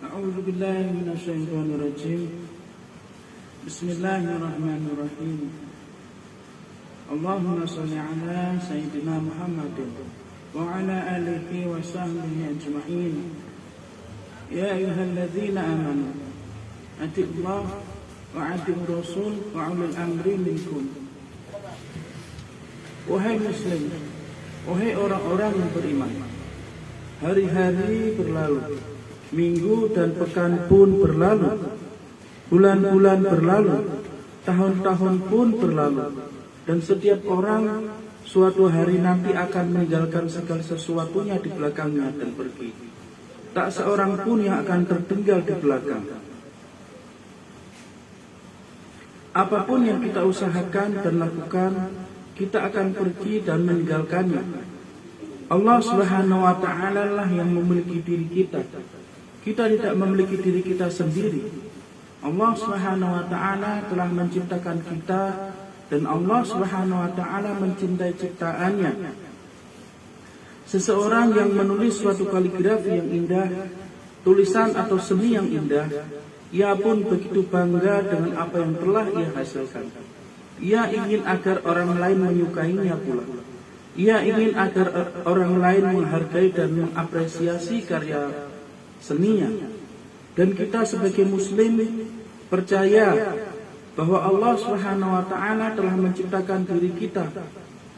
أعوذ بالله من الشيطان الرجيم. بسم الله الرحمن الرحيم. اللهم صل على سيدنا محمد وعلى آله وصحبه أجمعين. يا أيها الذين آمنوا أطيعوا الله وأطيعوا الرسول وأولي الأمر منكم. Wahai muslim, wahai orang-orang yang beriman, hari-hari berlalu, minggu dan pekan pun berlalu, bulan-bulan berlalu, tahun-tahun pun berlalu, dan setiap orang suatu hari nanti akan meninggalkan segala sesuatunya di belakangnya dan pergi. Tak seorang pun yang akan tertinggal di belakang. Apapun yang kita usahakan dan lakukan, kita akan pergi dan meninggalkannya. Allah Subhanahu wa ta'ala lah yang memiliki diri kita. Kita tidak memiliki diri kita sendiri. Allah Subhanahu wa ta'ala telah menciptakan kita, dan Allah Subhanahu wa ta'ala mencintai ciptaannya. Seseorang yang menulis suatu kaligrafi yang indah, tulisan atau seni yang indah, ia pun begitu bangga dengan apa yang telah ia hasilkan. Ia ingin agar orang lain menyukainya pula. Ia ingin agar orang lain menghargai dan mengapresiasi karya seninya. Dan kita sebagai muslim percaya bahwa Allah Subhanahu wa ta'ala telah menciptakan diri kita,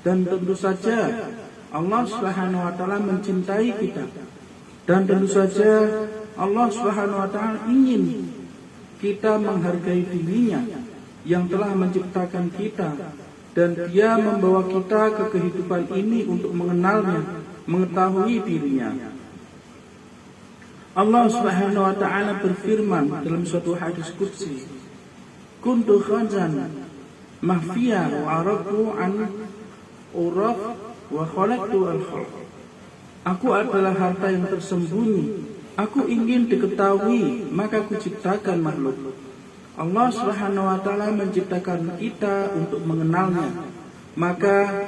dan tentu saja Allah Subhanahu wa ta'ala mencintai kita, dan tentu saja Allah Subhanahu wa ta'ala ingin kita menghargai dirinya yang telah menciptakan kita, dan Dia membawa kita ke kehidupan ini untuk mengenalnya, mengetahui dirinya. Allah Subhanahu wa ta'ala berfirman dalam suatu hadis qudsi, kuntu khazan mahfiya wa araku an uraf wa khalaqtu al-khalq. Aku adalah harta yang tersembunyi, aku ingin diketahui, maka aku ciptakan makhluk. Allah Subhanahu wa ta'ala menciptakan kita untuk mengenalnya. Maka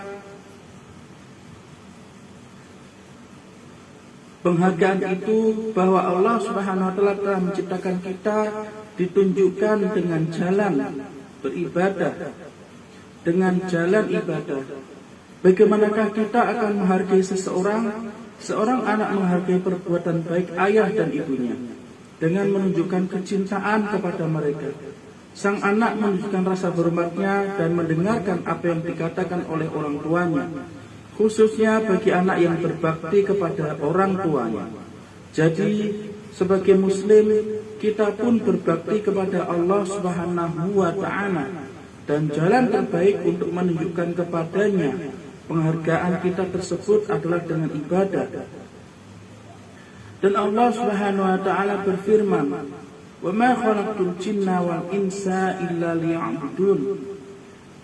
penghargaan itu bahwa Allah Subhanahu wa ta'ala telah menciptakan kita ditunjukkan dengan jalan beribadah, dengan jalan ibadah. Bagaimanakah kita akan menghargai seseorang? Seorang anak menghargai perbuatan baik ayah dan ibunya dengan menunjukkan kecintaan kepada mereka. Sang anak menunjukkan rasa hormatnya dan mendengarkan apa yang dikatakan oleh orang tuanya, khususnya bagi anak yang berbakti kepada orang tuanya. Jadi sebagai muslim, kita pun berbakti kepada Allah Subhanahu wa ta'ala, dan jalan terbaik untuk menunjukkan kepadanya penghargaan kita tersebut adalah dengan ibadah. Dan Allah Subhanahu wa ta'ala berfirman, "Wa ma khalaqtul jinna wal insa illa liya'budun."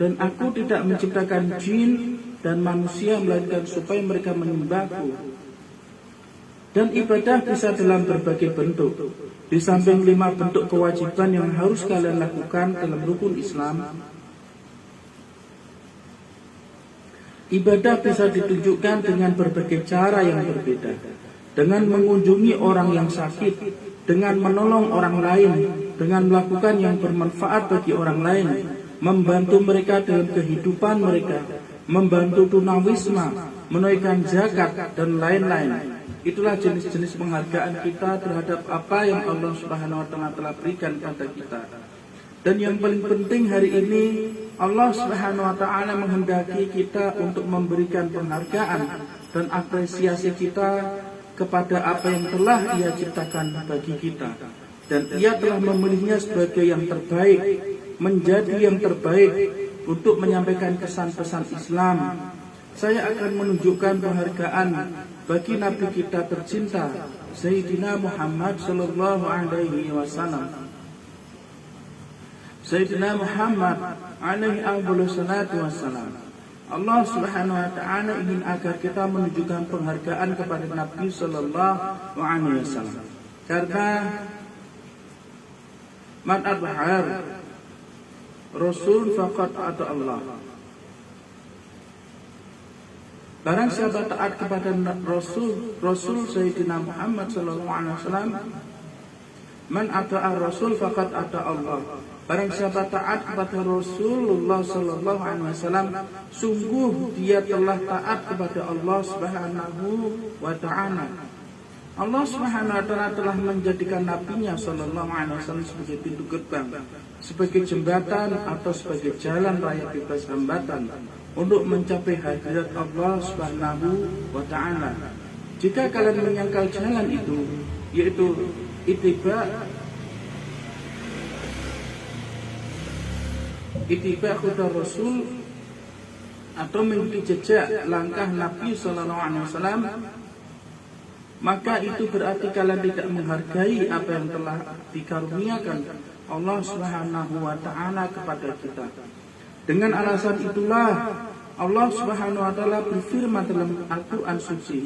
Dan aku tidak menciptakan jin dan manusia melainkan supaya mereka menyembahku. Dan ibadah bisa dalam berbagai bentuk. Di samping 5 bentuk kewajiban yang harus kalian lakukan dalam rukun Islam, ibadah bisa ditunjukkan dengan berbagai cara yang berbeda. Dengan mengunjungi orang yang sakit, dengan menolong orang lain, dengan melakukan yang bermanfaat bagi orang lain, membantu mereka dalam kehidupan mereka, membantu tunawisma, menunaikan zakat, dan lain-lain. Itulah jenis-jenis penghargaan kita terhadap apa yang Allah Subhanahu wa ta'ala telah berikan kepada kita. Dan yang paling penting hari ini, Allah Subhanahu wa ta'ala menghendaki kita untuk memberikan penghargaan dan apresiasi kita kepada apa yang telah Ia ciptakan bagi kita, dan Ia telah memilihnya sebagai yang terbaik, menjadi yang terbaik untuk menyampaikan kesan-pesan Islam. Saya akan menunjukkan penghargaan bagi Nabi kita tercinta Sayyidina Muhammad sallallahu alaihi wasallam. Sayyidina Muhammad alaihi salatu wassalam. Allah Subhanahu wa ta'ala ingin agar kita menunjukkan penghargaan kepada Nabi sallallahu alaihi wasallam. Karena man adhar Rasul faqad ata Allah. Barang siapa taat kepada Rasul Sayyidina Muhammad sallallahu alaihi wasallam, Man ata'a Rasul faqad ata'a Allah. Barang siapa taat kepada Rasulullah sallallahu alaihi wasallam, sungguh dia telah taat kepada Allah Subhanahu wa taala. Allah Subhanahu wa taala telah menjadikan nabinya sallallahu alaihi wasallam sebagai pintu gerbang, sebagai jembatan atau sebagai jalan raya bebas hambatan untuk mencapai hadirat Allah Subhanahu wa taala. Jika kalian menyangkal jalan itu, yaitu ittiba khuda Rasul atau mengikuti jejak langkah Nabi sallallahu alaihi wasallam, maka itu berarti kalian tidak menghargai apa yang telah dikaruniakan Allah Subhanahu wa taala kepada kita. Dengan alasan itulah Allah Subhanahu wa taala berfirman dalam Al-Qur'an suci,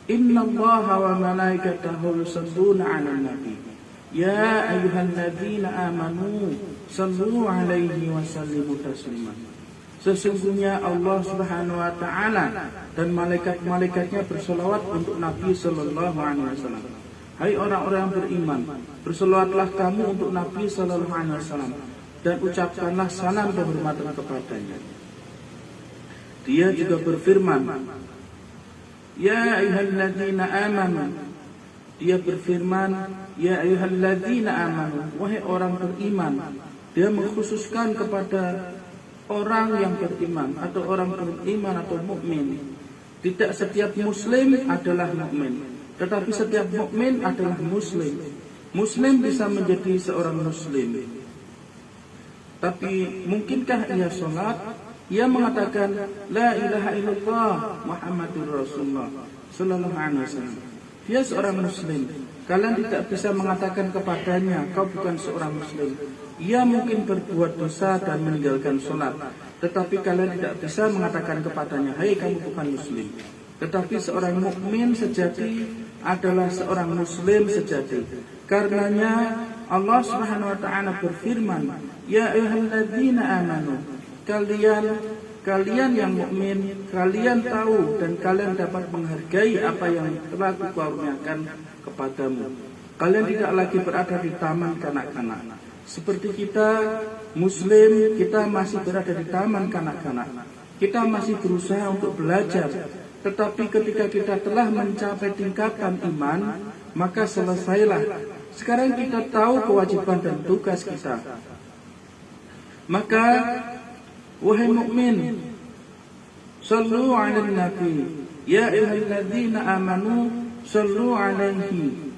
"Innallaha wa malaikatahu yusholluna 'alan nabi. Ya ayyuhalladzina amanu shallu 'alaihi wa sallimu taslima." Sesungguhnya Allah Subhanahu wa taala dan malaikat-malaikatnya berselawat untuk Nabi sallallahu alaihi wasallam. Hai orang-orang yang beriman, berselawatlah kamu untuk Nabi sallallahu alaihi wasallam dan ucapkanlah salam penghormatan kepadanya. Dia juga berfirman, Ya ayyuhalladzina amanu. Dia berfirman, Ya ayyuhalladzina amanu, wahai orang beriman. Dia mengkhususkan kepada orang yang beriman atau orang beriman atau mukmin. Tidak setiap muslim adalah mukmin, tetapi setiap mukmin adalah muslim. Muslim bisa menjadi seorang muslim, tapi mungkinkah ia sholat? Ia mengatakan La ilaha illallah Muhammadur Rasulullah sallallahu alaihi wasallam. Dia seorang muslim. Kalian tidak bisa mengatakan kepadanya kau bukan seorang muslim. Ia mungkin berbuat dosa dan meninggalkan sholat, tetapi kalian tidak bisa mengatakan kepadanya, hai kamu bukan muslim. Tetapi seorang mukmin sejati adalah seorang muslim sejati. Karenanya Allah Subhanahu wa taala berfirman, Ya ayyuhalladzina amanu. Kalian yang mukmin, kalian tahu dan kalian dapat menghargai apa yang telah kukaruniakan kepadamu. Kalian tidak lagi berada di taman kanak-kanak. Seperti kita muslim, kita masih berada di taman kanak-kanak. Kita masih berusaha untuk belajar. Tetapi ketika kita telah mencapai tingkatan iman, maka selesailah. Sekarang kita tahu kewajiban dan tugas kita. Maka wahai mukmin, sallu 'alan nabi, ya ayyuhalladzina amanu sallu 'alaihi.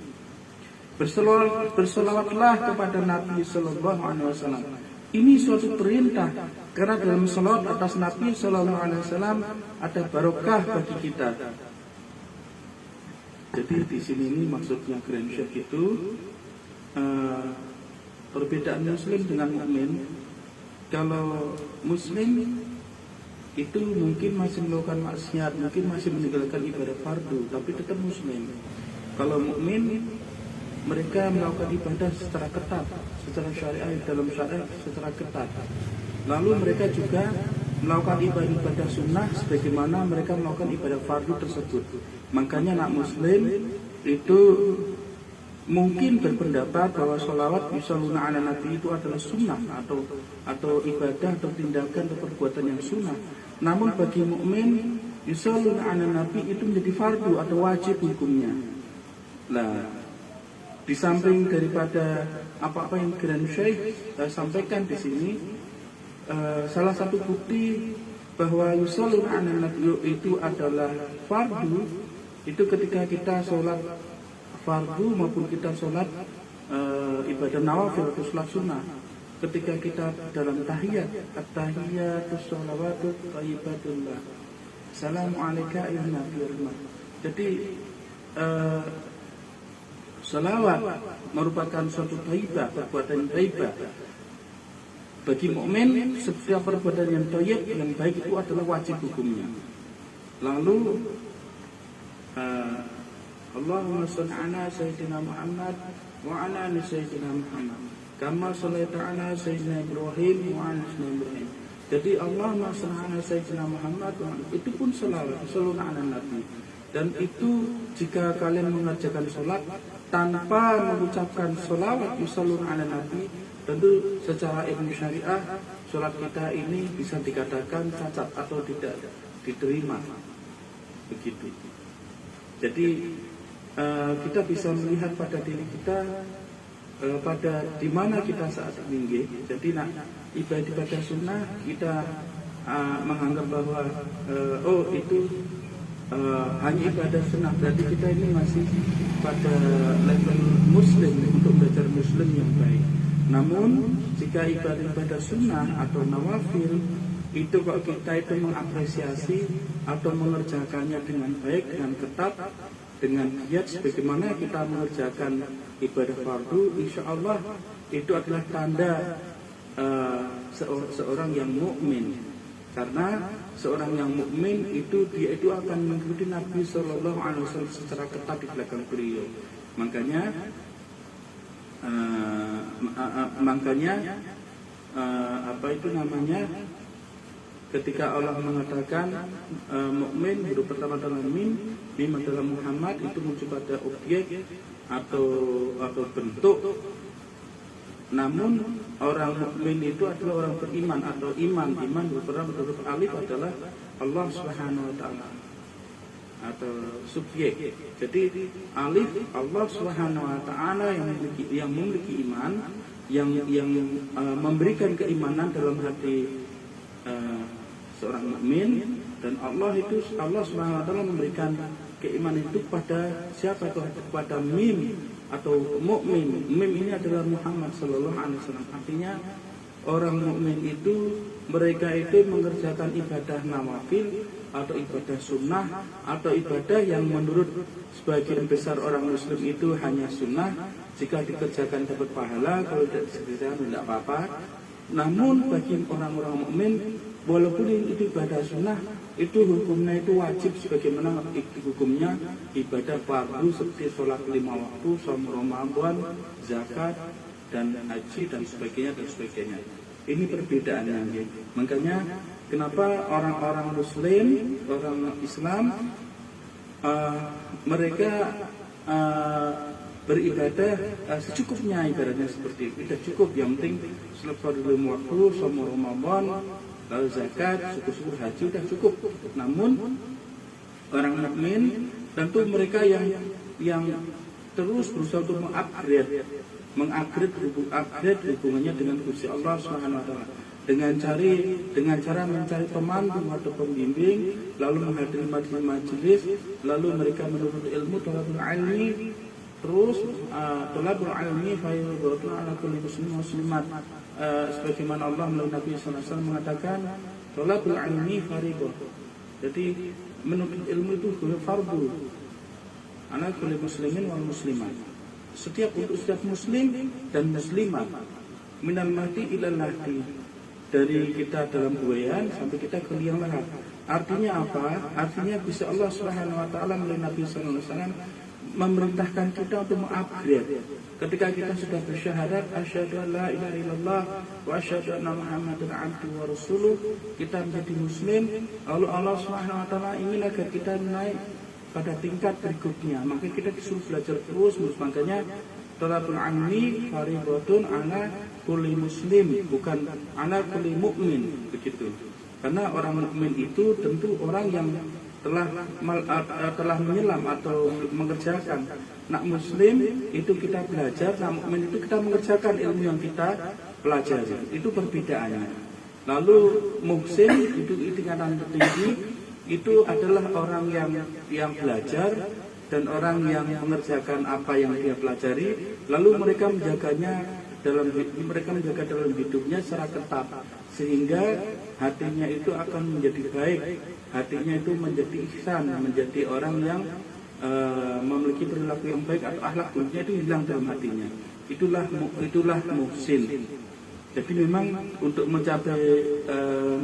Berselawatlah kepada Nabi sallallahu alaihi wasallam. Ini suatu perintah karena dalam selawat atas Nabi sallallahu alaihi wasallam ada barokah bagi kita. Jadi di sini ini maksudnya Grand Sheikh itu perbedaan muslim dengan mukmin. Kalau muslim itu mungkin masih melakukan maksiat, mungkin masih meninggalkan ibadah fardu, tapi tetap muslim. Kalau mukmin, mereka melakukan ibadah secara ketat, secara syariah, dalam syariah secara ketat. Lalu mereka juga melakukan ibadah sunnah sebagaimana mereka melakukan ibadah fardu tersebut. Makanya anak muslim itu mungkin berpendapat bahwa sholawat yusholluna 'ala nabi itu adalah sunnah atau ibadah atau tindakan atau perbuatan yang sunnah. Namun bagi mukmin yusholluna 'ala nabi itu menjadi fardu atau wajib hukumnya. Nah, di samping daripada apa-apa yang Grand Sheikh sampaikan di sini, salah satu bukti bahwa yusholluna 'ala nabi itu adalah fardu itu ketika kita sholat fardu maupun kita sholat ibadah nawafil atau sholat sunnah. Ketika kita dalam tahiyat, at-tahiyatus sholawatut thayyibatullah, Assalamu alayka ayyuhan nabi. Jadi salawat merupakan suatu thayyibah, perbuatan thayyibah. Bagi mukmin setiap perbuatan yang thayyib, yang baik itu adalah wajib hukumnya. Lalu Allahumma shalli ala sayyidina Muhammad wa ala ali sayyidina Muhammad kama shallaita ala sayyidina Ibrahim wa ala sayyidina Ibrahim. Jadi Allahumma shalli ala sayyidina Muhammad itu pun salawat, sallallahu ala nabi. Dan itu jika kalian mengerjakan sholat tanpa mengucapkan sholawat yusallun ala nabi, tentu secara ilmu syariah sholat kita ini bisa dikatakan cacat atau tidak diterima. Begitu. Jadi kita bisa melihat pada diri kita pada di mana kita saat ini. Jadi ibadah sunnah kita menganggap bahwa itu hanya ibadah sunnah, berarti kita ini masih pada level muslim untuk belajar muslim yang baik. Namun jika ibadah sunnah atau nawafil itu kalau kita itu mengapresiasi atau mengerjakannya dengan baik, dengan ketat, dengan giat sebagaimana kita mengerjakan ibadah fardu, insya Allah itu adalah tanda seorang yang mukmin. Karena seorang yang mukmin itu dia itu akan mengikuti Nabi Shallallahu Alaihi Wasallam secara ketat di belakang beliau. Makanya ketika Allah mengatakan mukmin, huruf pertama adalah mim adalah Muhammad, itu muncul pada objek atau bentuk. Namun orang mukmin itu adalah orang beriman atau iman berperan huruf alif adalah Allah Subhanahu wa taala atau subjek. Jadi alif Allah Subhanahu wa taala yang memiliki iman, yang memberikan keimanan dalam hati seorang mukmin, dan Allah Subhanahu wa taala memberikan keimanan itu pada siapa? Kepada mim atau mukmin. Mim ini adalah Muhammad sallallahu alaihi wasallam. Artinya orang mukmin itu mereka itu mengerjakan ibadah nawafil atau ibadah sunnah atau ibadah yang menurut sebagian besar orang muslim itu hanya sunnah. Jika dikerjakan dapat pahala, kalau tidak dikerjakan tidak apa-apa. Namun bagi orang-orang mukmin, walaupun itu ibadah sunnah, itu hukumnya itu wajib sebagaimana hukumnya ibadah fardu seperti sholat 5 waktu, shaum Ramadan, zakat dan haji dan sebagainya. Ini perbedaannya. Makanya kenapa orang-orang muslim, orang Islam mereka beribadah secukupnya, ibaratnya seperti itu. Tidak cukup, yang penting sholat fardu 5 waktu, shaum Ramadan, lalu zakat, syukur haji, sudah cukup. Namun orang mukmin tentu mereka yang terus berusaha untuk mengupgrade hubungannya dengan Gusti Allah Subhanahu wa taala dengan cara mencari pemandu atau pembimbing, lalu menghadiri majelis, lalu mereka menuntut ilmu, thalabul ilmi, terus thalabul ilmi fayudhatun ala kulli muslim muslimat. Sebagaimana Allah melalui Nabi SAW mengatakan thalabul ilmi fardhu. Jadi menuntut ilmu itu fardu ala kulli muslimin wal muslimat. Untuk setiap muslim dan muslimah, minal mahdi ilal lahdi, dari kita dalam buayan sampai kita ke liang lahat. Artinya apa? Artinya bisa Allah Subhanahu wa taala melalui Nabi SAW memerintahkan kita untuk mengupgrade. Ketika kita sudah bersyahadat asyhadu an la ilaha illallah wa asyhadu anna muhammadan abduhu wa rasuluh, kita menjadi muslim, lalu Allah Subhanahu wa taala ingin agar kita naik pada tingkat berikutnya, maka kita disuruh belajar terus. Makanya thalabul ilmi fardhatun ala kulli muslim, bukan ala kulli mukmin, begitu. Karena orang mukmin itu tentu orang yang telah menyelam atau mengerjakan. Nak muslim itu kita belajar, nak mukmin itu kita mengerjakan ilmu yang kita pelajari. Itu perbedaannya. Lalu muhsin itu tingkatan tertinggi, itu adalah orang yang belajar dan orang yang mengerjakan apa yang dia pelajari, lalu mereka menjaga dalam hidupnya secara ketat, sehingga hatinya itu akan menjadi baik, hatinya itu menjadi ihsan, menjadi orang yang memiliki perilaku yang baik atau akhlak buruknya itu hilang dalam hatinya. Itulah muhsin. Jadi memang untuk mencapai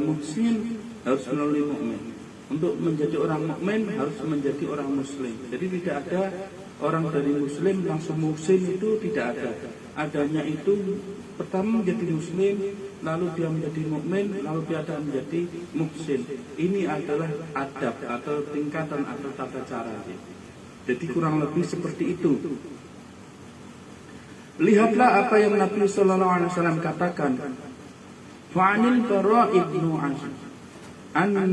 muhsin harus melalui mukmin. Untuk menjadi orang mukmin harus menjadi orang muslim. Jadi tidak ada orang dari muslim langsung muhsin, itu tidak ada. adanya itu pertama menjadi muslim, lalu dia menjadi mukmin, lalu dia akan menjadi muhsin. Ini adalah adab atau tingkatan atau tata cara. Jadi kurang lebih seperti itu. Lihatlah apa yang Nabi sallallahu alaihi wasallam katakan. Fa'anil Bara' ibnu Azib annan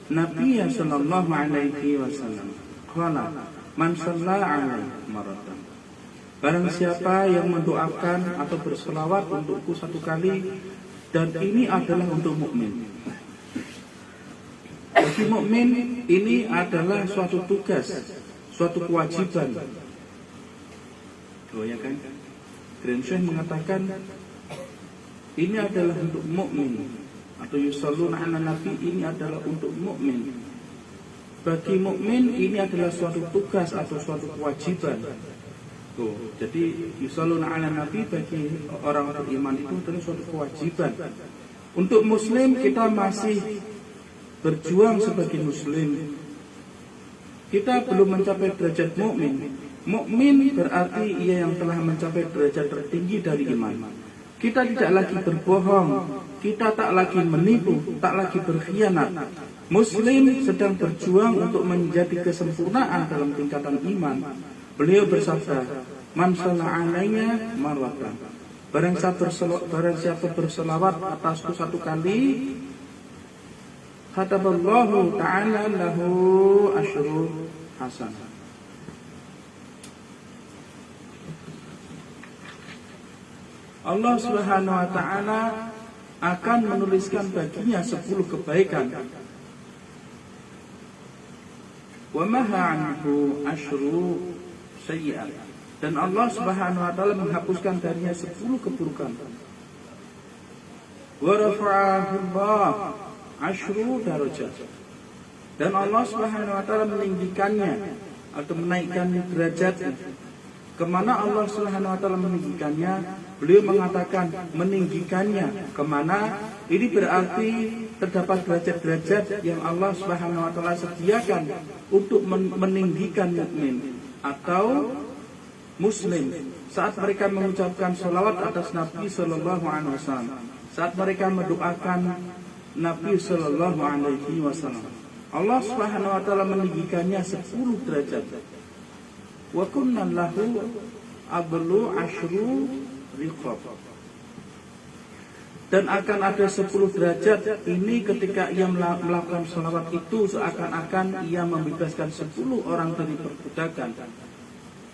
Nabi sallallahu alaihi wasallam qala man shalla alaihi maratan. Barang siapa yang mendoakan atau berselawat untukku satu kali, dan ini adalah untuk mukmin. Bagi mukmin ini adalah suatu tugas, suatu kewajiban. Oh ya kan? Grensyah mengatakan ini adalah untuk mukmin, atau yusalluna ala nabi, ini adalah untuk mukmin. Bagi mukmin ini adalah suatu tugas atau suatu kewajiban. Jadi yusalluna ala nabi bagi orang beriman itu adalah suatu kewajiban. Untuk muslim kita masih berjuang sebagai muslim. Kita belum mencapai derajat mukmin. Mukmin berarti ia yang telah mencapai derajat tertinggi dari iman. Kita tidak lagi berbohong, kita tak lagi menipu, tak lagi berkhianat. Muslim sedang berjuang untuk menjadi kesempurnaan dalam tingkatan iman. Beliau bersabda, man shalla alaiya marratan. Barang siapa berselawat atasku satu kali, kataballahu ta'ala lahu asyru hasanah. Allah Subhanahu wa ta'ala akan menuliskan baginya 10 kebaikan. Wa maha anhu asyru sayyi'at. Dan Allah Subhanahu wa ta'ala menghapuskan darinya 10 keburukan. Wa rafa'ahu Allah asyru darajat. Dan Allah Subhanahu wa ta'ala meninggikannya atau menaikkan derajatnya. Kemana Allah Subhanahu wa ta'ala meninggikannya? Beliau mengatakan meninggikannya kemana? Ini berarti terdapat derajat-derajat yang Allah Subhanahu wa ta'ala sediakan untuk meninggikan mukmin atau muslim saat mereka mengucapkan sholawat atas Nabi sallallahu alaihi wasallam, saat mereka mendoakan Nabi sallallahu alaihi wasallam. Allah Subhanahu wa ta'ala meninggikannya 10 derajat. Wa kunna lahu ablu asyru riqab. Dan akan ada 10 derajat ini ketika ia melakukan sholawat itu, seakan-akan ia membebaskan 10 orang dari perbudakan.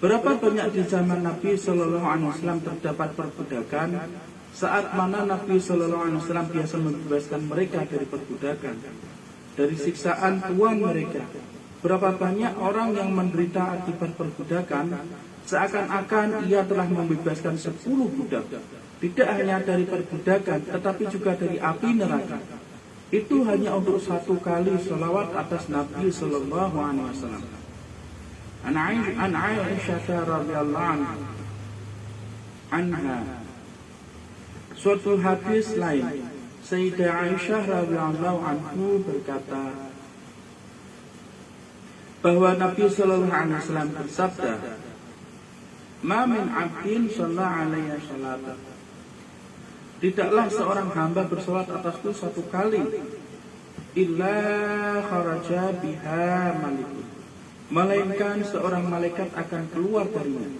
Berapa banyak di zaman Nabi sallallahu alaihi wasallam terdapat perbudakan, saat mana Nabi sallallahu alaihi wasallam biasa membebaskan mereka dari perbudakan, dari siksaan tuan mereka. Berapa banyak orang yang menderita akibat perbudakan, seakan-akan ia telah membebaskan 10 budak. Tidak hanya dari perbudakan, tetapi juga dari api neraka. Itu hanya untuk 1 kali sholawat atas Nabi sallallahu alaihi wasallam. An Aisyah radhiyallahu anha. Suatu hadis lain, Sayyidah Aisyah radhiyallahu anhu berkata bahwa Nabi sallallahu alaihi wasallam bersabda, "Ma min 'abdin shalla 'alayya shalatan." Tidaklah seorang hamba bersolat atasku 1 kali, illa kharaja biha malikun, melainkan seorang malaikat akan keluar darinya,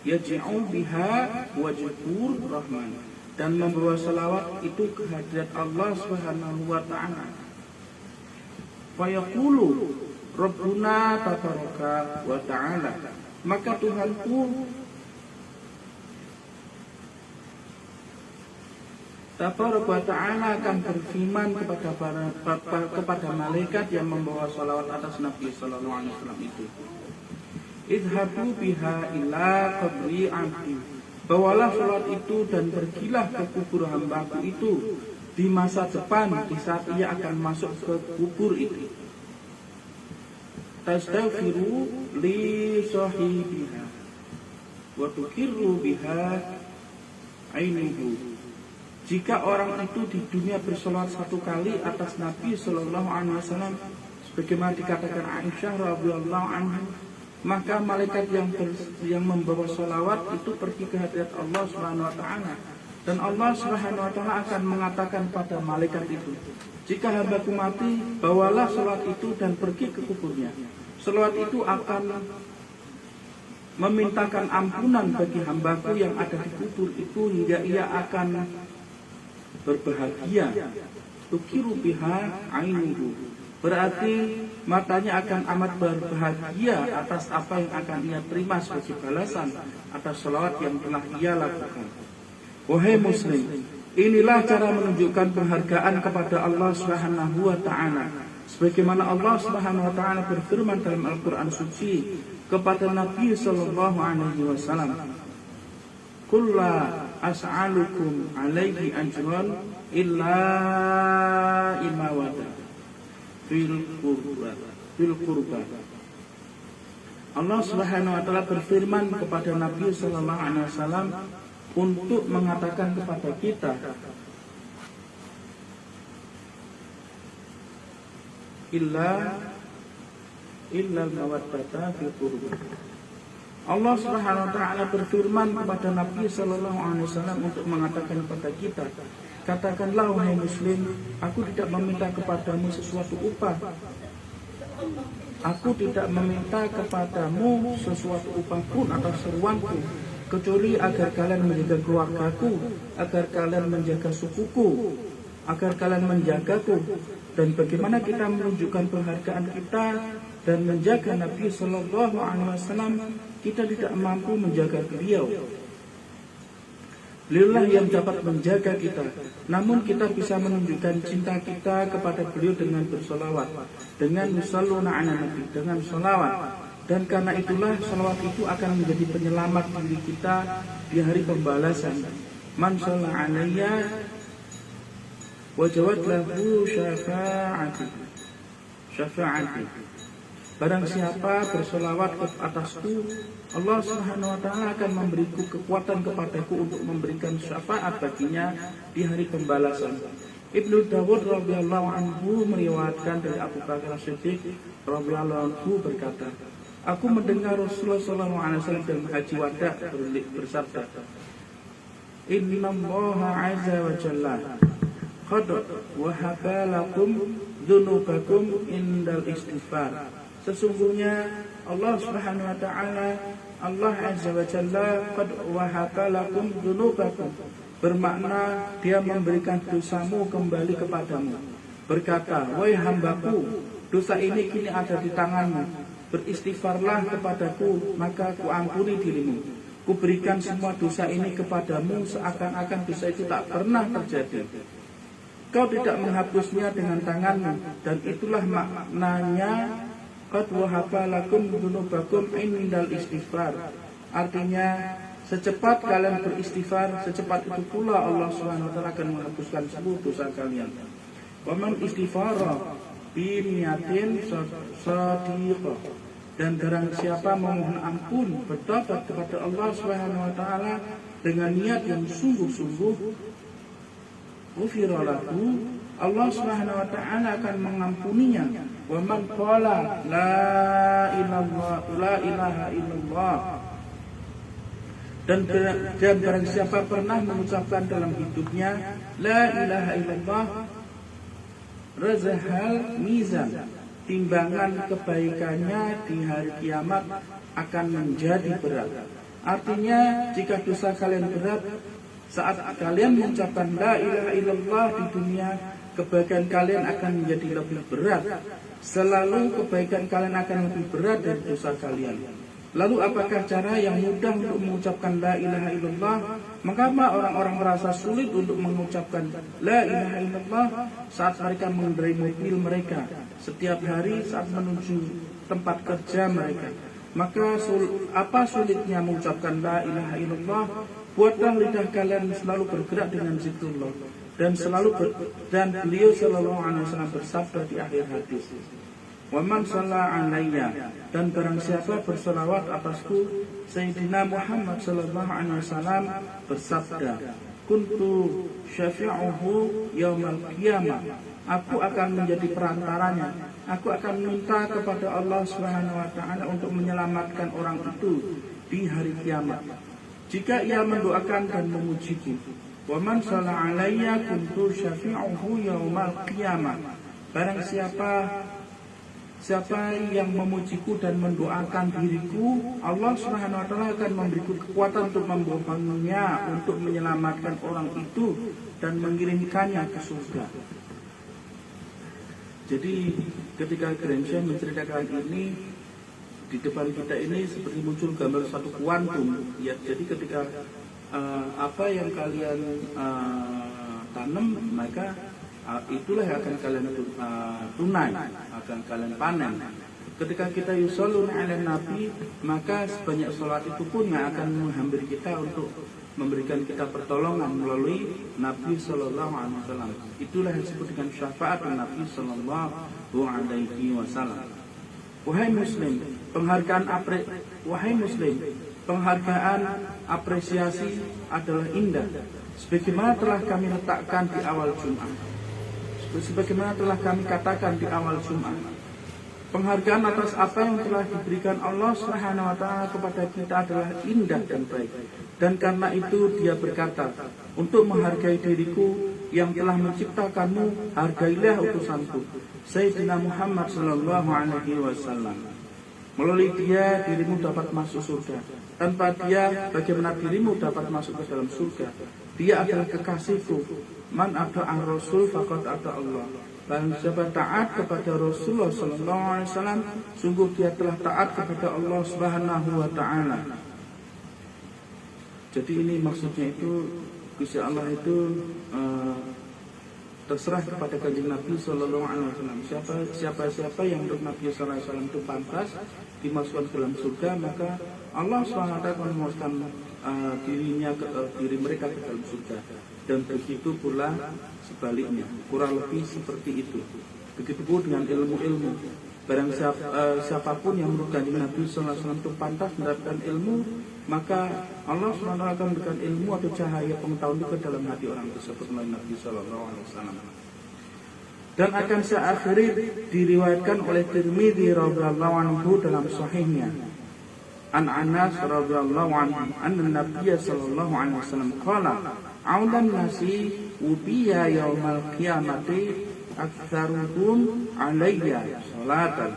yaj'u biha wajhur rahman, dan membawa salawat itu ke hadirat Allah Subhanahu wa ta'ala. Fa yaqulu Rabbuna tabaraka wa ta'ala, maka Tuhanku tabaraka wa ta'ala akan berfirman kepada malaikat yang membawa salawat atas Nabi sallallahu alaihi wasallam itu, idhabu biha ila qabri abdi, bawalah salawat itu dan pergilah ke kubur hambaku itu di masa depan, di saat ia akan masuk ke kubur itu. Tastaghfiru li sahibiha wa tukirru biha ainuhu. Jika orang itu di dunia bersolawat 1 kali atas Nabi sallallahu alaihi wasallam, sebagaimana dikatakan Aisyah radhiyallahu anha, maka malaikat yang membawa sholawat itu pergi ke hadirat Allah Subhanahu wa taala, dan Allah Subhanahu wa taala akan mengatakan pada malaikat itu, jika hambaku mati, bawalah sholawat itu dan pergi ke kuburnya. Sholawat itu akan memintakan ampunan bagi hambaku yang ada di kubur itu hingga ia akan berbahagia. Tukiru biha ainuhu, berarti matanya akan amat berbahagia atas apa yang akan ia terima sebagai balasan atas sholawat yang telah ia lakukan. Wahai muslim, inilah cara menunjukkan penghargaan kepada Allah Subhanahu wa taala. Sebagaimana Allah Subhanahu wa taala berfirman dalam Al-Qur'an suci kepada Nabi sallallahu alaihi wasallam, "Qul la as'alukum alaihi ajran illa imawada fil qurba." Allah Subhanahu wa taala berfirman kepada Nabi sallallahu alaihi wasallam untuk mengatakan kepada kita, illa mawaddata fil qurba. Allah Subhanahu wa taala berfirman kepada Nabi sallallahu alaihi wasallam untuk mengatakan kepada kita, katakanlah wahai muslim, aku tidak meminta kepadamu sesuatu upah. Aku tidak meminta kepadamu sesuatu upah pun atau seruanku, kecuali agar kalian menjaga keluargaku, agar kalian menjaga sukuku, agar kalian menjagaku. Dan bagaimana kita menunjukkan penghargaan kita dan menjaga Nabi Sallallahu Alaihi Wasallam, kita tidak mampu menjaga beliau. Beliaulah yang dapat menjaga kita. Namun kita bisa menunjukkan cinta kita kepada beliau dengan bersolawat, dengan musalluna ala Nabi, dengan solawat. Dan karena itulah solawat itu akan menjadi penyelamat diri kita di hari pembalasan. Man shalla alayya wajawat lahu syafa'ati. Barang siapa bersolawat ke atasku, Allah Subhanahu wa taala akan memberiku kekuatan kepadaku untuk memberikan syafaat baginya di hari pembalasan. Ibnu Dawud radhiyallahu anhu meriwayatkan dari Abu Bakar As-Siddiq radhiyallahu anhu berkata, aku mendengar Rasulullah sallallahu alaihi wasallam dalam haji wada bersabda, Innallaha azza wa jalla qad wahaba lakum dzunubakum indal istighfar. Sesungguhnya Allah Subhanahu wa taala, Allah azza wa jalla qad wahaba lakum dzunubakum, bermakna dia memberikan dosamu kembali kepadamu. Berkata, wahai hambaku, dosa ini kini ada di tanganmu, beristighfarlah kepadaku, maka ku ampuni dirimu. Ku berikan semua dosa ini kepadamu seakan-akan dosa itu tak pernah terjadi. Kau tidak menghapusnya dengan tanganmu, dan itulah maknanya qad wahaba lakum dzunubakum indal istighfar. Artinya, secepat kalian beristighfar, secepat itu pula Allah Subhanahu wa taala akan menghapuskan seluruh dosa kalian. Wa man istighfara bi niyatin shadiqah, dan barang siapa memohon ampun bertobat kepada Allah Subhanahu wa taala dengan niat yang sungguh-sungguh, ghufira lahu, Allah Subhanahu wa taala akan mengampuninya. Wa man qala la ilaha illallah, dan barang siapa pernah mengucapkan dalam hidupnya la ilaha illallah, razahal mizan, timbangan kebaikannya di hari kiamat akan menjadi berat. Artinya, jika dosa kalian berat, saat kalian mengucapkan la ilaha illallah di dunia, kebaikan kalian akan menjadi lebih berat. Selalu kebaikan kalian akan lebih berat dari dosa kalian. Lalu apakah cara yang mudah untuk mengucapkan la ilaha illallah? Mengapa orang-orang merasa sulit untuk mengucapkan la ilaha illallah saat mereka mengendarai mobil mereka, setiap hari saat menuju tempat kerja mereka? Maka apa sulitnya mengucapkan la ilaha illallah? Buatlah lidah kalian selalu bergerak dengan zikrullah, dan beliau sallallahu alaihi wasallam bersabda di akhir hadis, wa man shalla alayya, dan barang siapa bersolawat atasku, Sayyidina Muhammad sallallahu alaihi wasallam bersabda, kuntu syafi'uhu yaumal qiyamah. Aku akan menjadi perantaranya. Aku akan minta kepada Allah Subhanahu wa taala untuk menyelamatkan orang itu di hari kiamat. Jika ia mendoakan dan memujiku, wa man shalla alayya kuntu syafi'uhu yaumal qiyamah. Barang siapa yang memujiku dan mendoakan diriku, Allah Subhanahu wa taala akan memberiku kekuatan untuk membohonginya, untuk menyelamatkan orang itu dan mengirimkannya ke surga. Jadi ketika Gramsci menceritakan ini, di depan kita ini seperti muncul gambar satu kuantum. Ya, jadi ketika apa yang kalian tanam, maka itulah yang akan kalian tunai, akan kalian panen. Ketika kita yusholluna ala nabi, maka sebanyak sholat itu pun yang akan menghampiri kita untuk memberikan kita pertolongan melalui Nabi Sallallahu Alaihi Wasallam. Itulah yang disebut dengan syafaat Nabi Sallallahu Alaihi Wasallam. Wahai Muslim, penghargaan apresiasi adalah indah. Sebagaimana telah kami letakkan di awal Jumat. Sebagaimana telah kami katakan di awal Jumat. Penghargaan atas apa yang telah diberikan Allah Subhanahu wa taala kepada kita adalah indah dan baik. Dan karena itu dia berkata, untuk menghargai diriku yang telah menciptakanmu, hargailah utusanku, Sayyidina Muhammad sallallahu alaihi wasallam. Melalui dia dirimu dapat masuk surga. Tanpa dia, bagaimana dirimu dapat masuk ke dalam surga? Dia adalah kekasihku. Man ata'a Rasul faqad ata'a Allah. Barang siapa taat kepada Rasulullah sallallahu alaihi wasallam, sungguh dia telah taat kepada Allah Subhanahu wa taala. Jadi ini maksudnya itu, Gusti Allah itu terserah kepada kanjeng Nabi sallallahu alaihi wasallam. Siapa yang menurut Nabi sallallahu alaihi wasallam itu pantas dimasukkan ke dalam surga, maka Allah Subhanahu wa taala akan memasukkan diri mereka ke dalam surga. Dan begitu pula sebaliknya, kurang lebih seperti itu. Begitu pula dengan ilmu-ilmu. Barang siapapun yang menurut kanjeng Nabi sallallahu alaihi wasallam itu pantas mendapatkan ilmu, maka Allah SWT akan memberikan ilmu atau cahaya pengetahuan itu ke dalam hati orang tersebut melalui Nabi sallallahu alaihi wasallam. Dan akan saya akhiri diriwayatkan oleh Tirmidzi radhiyallahu anhu dalam sahihnya. An Anas radhiyallahu anhu anna Nabiy sallallahu alaihi wasallam qala aulan nasi ubiya yaumal qiyamati aktsaruhum alayya salatan.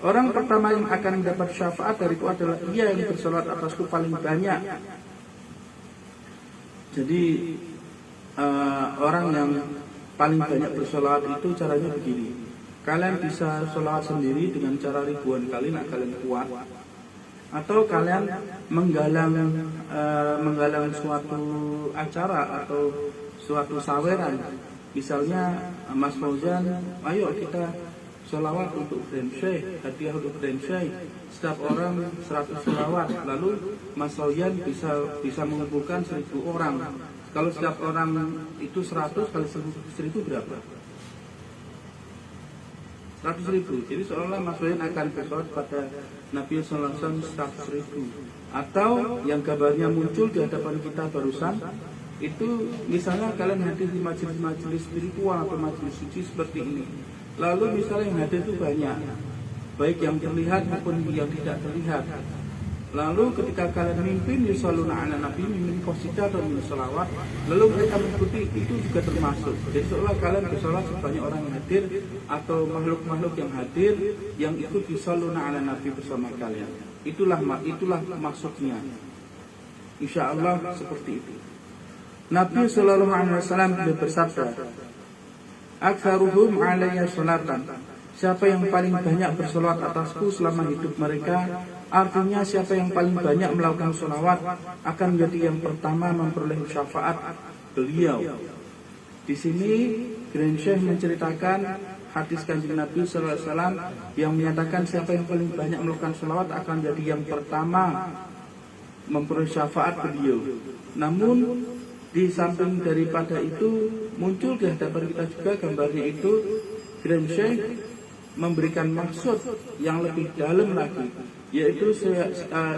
Orang pertama yang akan mendapat syafaat dariku adalah ia yang bersolat atasku paling banyak. Jadi orang yang paling banyak bersolat itu caranya begini. Kalian bisa sholawat sendiri dengan cara ribuan kali, nak kalian kuat. Atau kalian menggalang suatu acara atau suatu saweran. Misalnya Mas Fauzan, ayo kita sholawat untuk Gramsci, hadiah untuk Gramsci, setiap orang 100 sholawat. Lalu Mas Fauzan bisa mengumpulkan 1000 orang. Kalau setiap orang itu 100 kali 1000 berapa? 100.000. Jadi seolah Mas Fauzan akan bersolawat pada Nabi sallallahu alaihi wasallam 100.000. Atau yang gambarnya muncul di hadapan kita barusan, itu misalnya kalian hadir di majelis-majelis spiritual atau majelis suci seperti ini. Lalu misalnya yang hadir itu banyak, baik yang terlihat maupun yang tidak terlihat. Lalu ketika kalian mimpin yusholluna ala nabi, mimpin qasidah atau mimpin sholawat, lalu mereka mengikuti, itu juga termasuk. Jadi seolah kalian bersolat sebanyak orang yang hadir atau makhluk-makhluk yang hadir yang ikut yusholluna ala nabi bersama kalian. Itulah maksudnya. Insya Allah seperti itu. Nabi sallallahu alaihi wasallam bersabda, "Aktsaruhum alayya sholatan." Siapa yang paling banyak bersolat atasku selama hidup mereka, artinya siapa yang paling banyak melakukan sholawat akan menjadi yang pertama memperoleh syafaat beliau. Di sini Gramsci menceritakan hadis kanjeng Nabi sallallahu alaihi wasallam yang menyatakan siapa yang paling banyak melakukan sholawat akan menjadi yang pertama memperoleh syafaat beliau. Namun di samping daripada itu, muncul di hadapan kita juga gambarnya itu, Gramsci memberikan maksud yang lebih dalam lagi. yaitu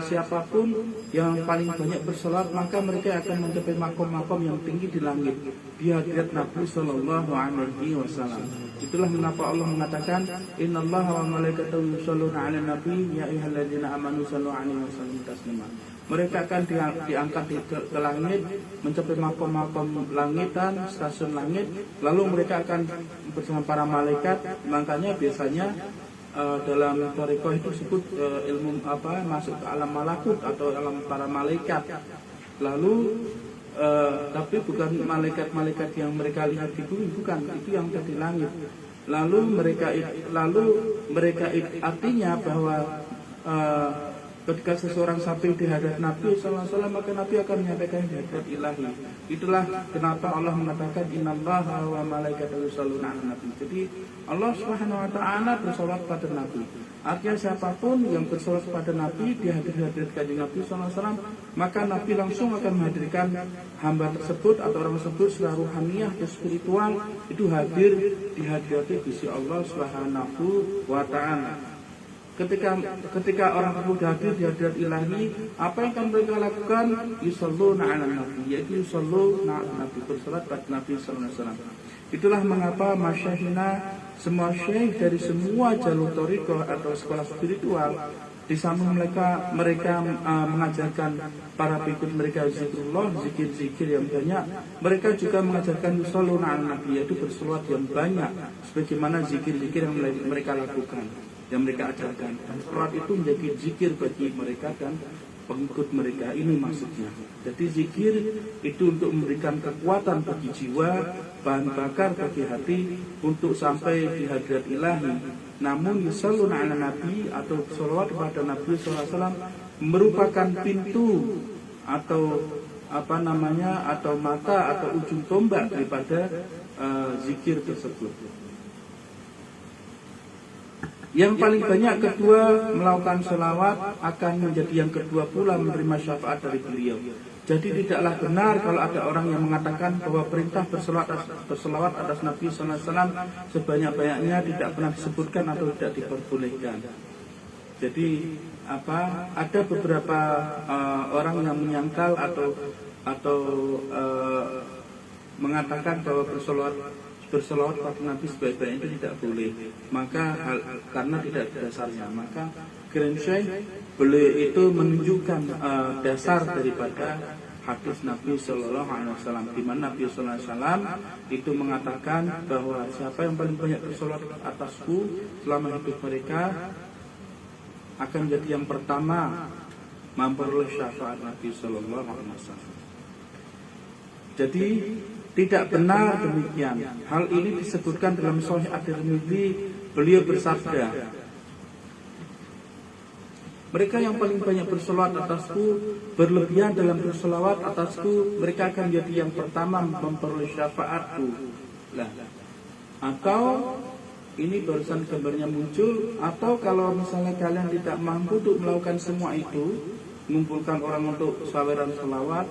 siapapun yang paling banyak bersolat maka mereka akan mencapai makom-makom yang tinggi di langit di hadirat Nabi Sallallahu Alaihi Wasallam. Itulah mengapa Allah mengatakan Innallaha wa malaikatahu yusholluna 'alan nabi ya ayyuhalladzina amanu shallu 'alaihi wa sallimu taslima. Mereka akan diangkat ke langit, mencapai makom-makom langitan, stasiun langit, lalu mereka akan bersama para malaikat. Makanya biasanya dalam thariqah itu disebut ilmu masuk ke alam malakut atau alam para malaikat. Lalu tapi bukan malaikat-malaikat yang mereka lihat di bumi, bukan, itu yang ada di langit. Lalu mereka artinya bahwa ketika seseorang sampai di hadapan Nabi Sallallahu Alaihi Wasallam, maka Nabi akan menyampaikan hadirat ilahi. Itulah kenapa Allah mengatakan Innallaha wa malaikatahu yusholluna 'alan nabi. Jadi Allah Subhanahu Wa Taala bersolawat pada Nabi. Artinya siapapun yang bersolawat pada Nabi di hadirat kanjeng Nabi Sallallahu Alaihi Wasallam, maka Nabi langsung akan menghadirkan hamba tersebut atau orang tersebut secara ruhaniyah dan spiritual itu hadir di hadirat Gusti Allah Subhanahu Wa Taala. Ketika orang tersebut hadir di hadirat ilahi, apa yang akan mereka lakukan? Yusholluna 'alan nabi, yaitu yusholluna 'alan nabi, bersolat pada Nabi Sallallahu Alaihi Wasallam. Itulah mengapa masyayikhna, semua syekh dari semua jalur thariqah atau sekolah spiritual, di samping mereka mengajarkan para pengikut mereka zikrullah, zikir-zikir yang banyak, mereka juga mengajarkan yusholluna 'alan nabi, yaitu bersolawat yang banyak sebagaimana zikir-zikir yang mereka lakukan, yang mereka ajarkan. Dan sholat itu menjadi zikir bagi mereka dan pengikut mereka. Ini maksudnya. Jadi zikir itu untuk memberikan kekuatan bagi jiwa, bahan bakar bagi hati untuk sampai di hadirat ilahi. Namun yusholluna 'alan nabi atau sholawat kepada Nabi SAW merupakan pintu atau atau mata atau ujung tombak daripada zikir tersebut. Yang paling banyak kedua melakukan selawat akan menjadi yang kedua pula menerima syafaat dari beliau. Jadi tidaklah benar kalau ada orang yang mengatakan bahwa perintah berselawat atas Nabi Sallallahu Alaihi Wasallam sebanyak-banyaknya tidak pernah disebutkan atau tidak diperbolehkan. Jadi ada beberapa orang yang menyangkal atau mengatakan bahwa berselawat pada Nabi sebaik-baiknya itu tidak boleh, maka karena tidak ada dasarnya. Maka Grand Syekh beliau itu menunjukkan dasar daripada hadis Nabi Sallallahu Alaihi Wasallam, di mana Nabi Sallallahu Alaihi Wasallam itu mengatakan bahwa siapa yang paling banyak berselawat atasku selama hidup mereka akan jadi yang pertama memperoleh syafaat Nabi Sallallahu Alaihi Wasallam. Jadi tidak benar demikian. Hal ini disebutkan dalam Sahih At-Tirmidzi. Beliau bersabda, mereka yang paling banyak berselawat atasku, berlebihan dalam berselawat atasku, mereka akan jadi yang pertama memperoleh syafaatku. Atau ini barusan gambarnya muncul. Atau kalau misalnya kalian tidak mampu untuk melakukan semua itu, mengumpulkan orang untuk saweran selawat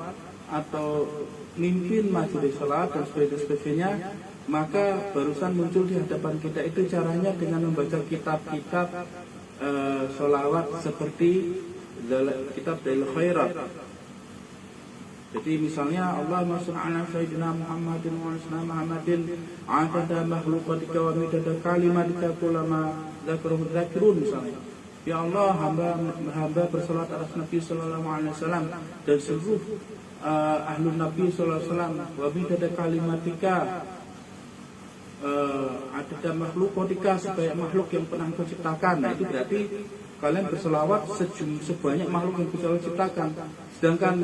atau mimpin majelis salat dan sebagainya, maka barusan muncul di hadapan kita itu caranya dengan membaca kitab-kitab sholawat seperti kitab Dalil Khairat. Jadi misalnya Allahumma shalli ala sayyidina Muhammadin wa ala Muhammadin adada makhluqatika wa midada kalimatika kullama dzakarahu dzakirun misalnya. Ya Allah, hamba bersalat atas Nabi Sallallahu Alaihi Wasallam dan seluruh ahlul Nabi Sallallahu Alaihi Wasallam wa bidada kalimatika ada makhlukotika sebanyak makhluk yang pernah Engkau ciptakan. Nah itu berarti kalian berselawat sebanyak makhluk yang Gusti Allah ciptakan. Sedangkan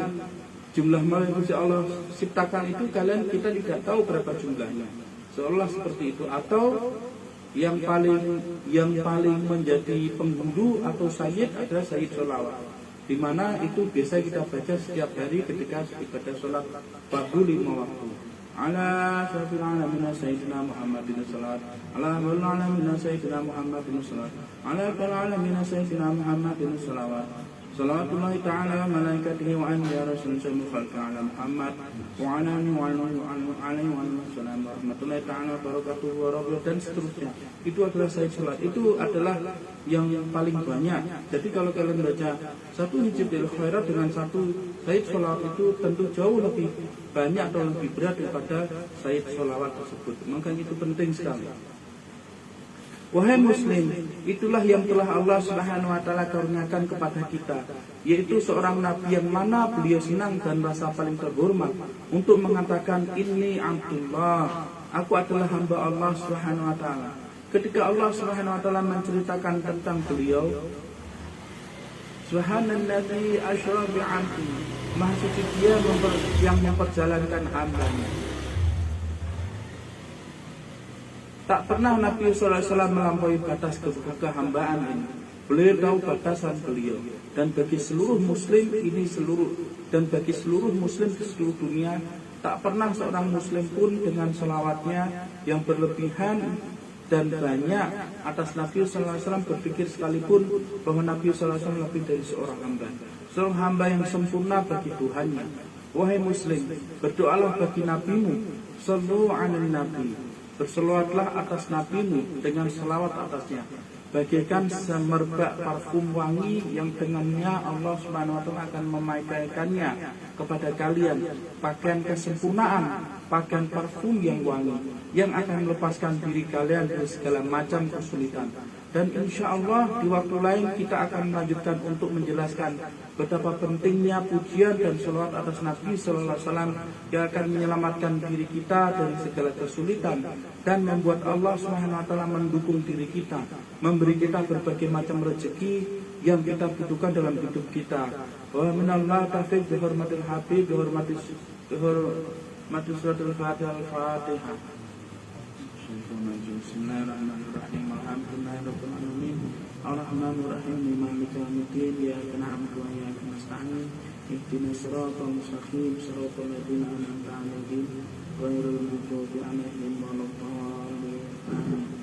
jumlah makhluk yang Gusti Allah ciptakan itu kita tidak tahu berapa jumlahnya. Seolah seperti itu. Atau yang paling menjadi penghulu atau sayyid adalah sayyid sholawat, di mana itu biasa kita baca setiap hari ketika ibadah sholat fardu 5 waktu. Ala syafil alamin sayyidina Muhammadin salat, ala bal alamin sayyidina Muhammadin salat, ala bal alamin sayyidina Muhammadin salawat. Salawatullahi ta'ala wa malaikatihi wa anbiya rasul sallallahu ala Muhammad wa ala alihi wa sallam wa rahmatullahi ta'ala wa barakatuhu wa rabbil dan seterusnya. Itu adalah sayyid salat. Itu adalah yang paling banyak. Jadi kalau kalian baca satu hijab khairat dengan satu sayyid salat itu tentu jauh lebih banyak atau lebih berat daripada sayyid salawat tersebut. Maka itu penting sekali. Wahai muslim, itulah yang telah Allah Subhanahu wa taala karuniakan kepada kita, yaitu seorang nabi yang mana beliau senang dan rasa paling terhormat untuk mengatakan inni Abdullah, aku adalah hamba Allah Subhanahu wa taala. Ketika Allah Subhanahu wa taala menceritakan tentang beliau, Subhanalladzi asra bi 'abdi, Maha suci Dia yang memperjalankan hamba-Nya. Tak pernah Nabi SAW melampaui batas kehambaan ini. Beliau tahu batasan beliau. Dan bagi seluruh muslim bagi seluruh muslim di seluruh dunia, tak pernah seorang muslim pun dengan selawatnya yang berlebihan dan banyak atas Nabi SAW berpikir sekalipun bahwa Nabi SAW lebih dari seorang hamba. Seorang hamba yang sempurna bagi Tuhannya. Wahai muslim, berdoalah bagi nabimu, sallu 'alan nabi. Berselawatlah atas nabimu dengan selawat atasnya, bagaikan semerbak parfum wangi yang dengannya Allah Subhanahu wa taala akan memakaikannya kepada kalian, pakaian kesempurnaan, pakaian parfum yang wangi yang akan melepaskan diri kalian dari segala macam kesulitan. Dan insya Allah di waktu lain kita akan melanjutkan untuk menjelaskan betapa pentingnya pujian dan selawat atas Nabi Sallallahu Alaihi Wasallam yang akan menyelamatkan diri kita dari segala kesulitan dan membuat Allah Subhanahu Wa Taala mendukung diri kita, memberi kita berbagai macam rezeki yang kita butuhkan dalam hidup kita. Wa minallah taufiq bi hurmatil habib bi hurmati suratul Fatihah. Bismillahirrahmanirrahim. Alhamdulillahirabbil alamin. Arrahmanirrahim. Maliki yaumiddin. Iyyaka na'budu wa iyyaka nasta'in. Ihdinas siratal mustaqim. Siratal ladzina an'amta 'alaihim ghairil maghdubi 'alaihim waladdallin.